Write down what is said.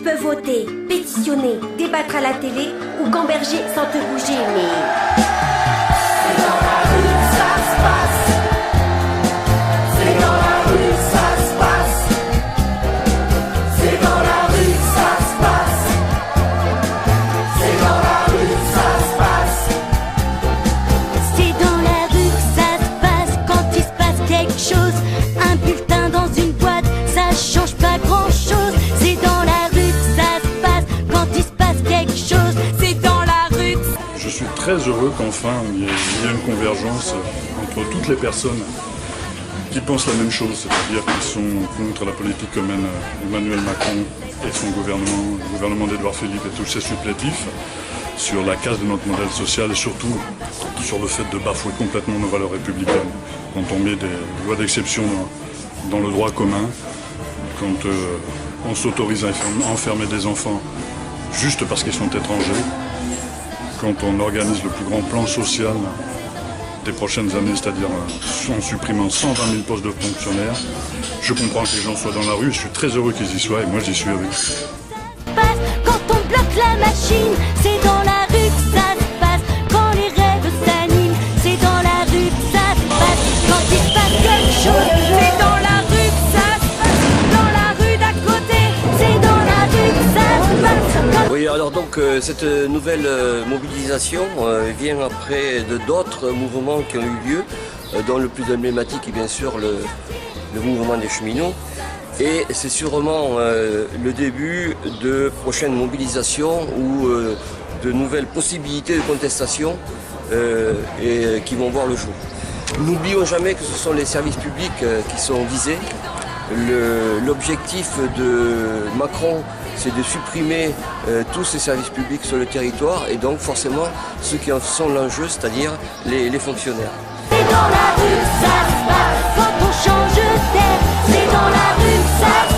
peux voter, pétitionner, débattre à la télé ou gamberger sans te bouger, mais... C'est dans la rue que ça se passe. C'est dans la rue que ça se passe. C'est dans la rue que ça se passe. C'est dans la rue que ça se passe. C'est dans la rue que ça se passe quand il se passe quelque chose. Un bulletin dans une boîte, ça change pas grand chose. C'est dans la rue que ça se passe quand il se passe quelque chose. C'est dans la rue que... Je suis très heureux qu'enfin il y ait une convergence entre toutes les personnes qui pensent la même chose, c'est-à-dire qui sont contre la politique que mène Emmanuel Macron et son gouvernement, le gouvernement d'Édouard Philippe et tous ses supplétifs, sur la casse de notre modèle social et surtout sur le fait de bafouer complètement nos valeurs républicaines. Quand on met des lois d'exception dans le droit commun, quand on s'autorise à enfermer des enfants juste parce qu'ils sont étrangers, quand on organise le plus grand plan social des prochaines années, c'est-à-dire en supprimant 120 000 postes de fonctionnaires, je comprends que les gens soient dans la rue, je suis très heureux qu'ils y soient et moi j'y suis avec eux. Quand on bloque la machine, c'est dans la rue que ça se passe. Quand les rêves s'animent, c'est dans la rue que ça se passe. Quand il se passe quelque chose, c'est dans la rue que ça se passe. Dans la rue d'à côté, c'est dans la rue que ça se passe. Oui, alors donc cette nouvelle mobilisation vient après d'autres mouvements qui ont eu lieu, dont le plus emblématique est bien sûr le mouvement des cheminots. Et c'est sûrement le début de prochaines mobilisations ou de nouvelles possibilités de contestation qui vont voir le jour. N'oublions jamais que ce sont les services publics qui sont visés. L'objectif de Macron, c'est de supprimer tous ces services publics sur le territoire et donc forcément ceux qui en sont l'enjeu, c'est-à-dire les fonctionnaires. C'est dans la rue que ça se passe quand on change d'air. C'est dans la rue que ça se passe.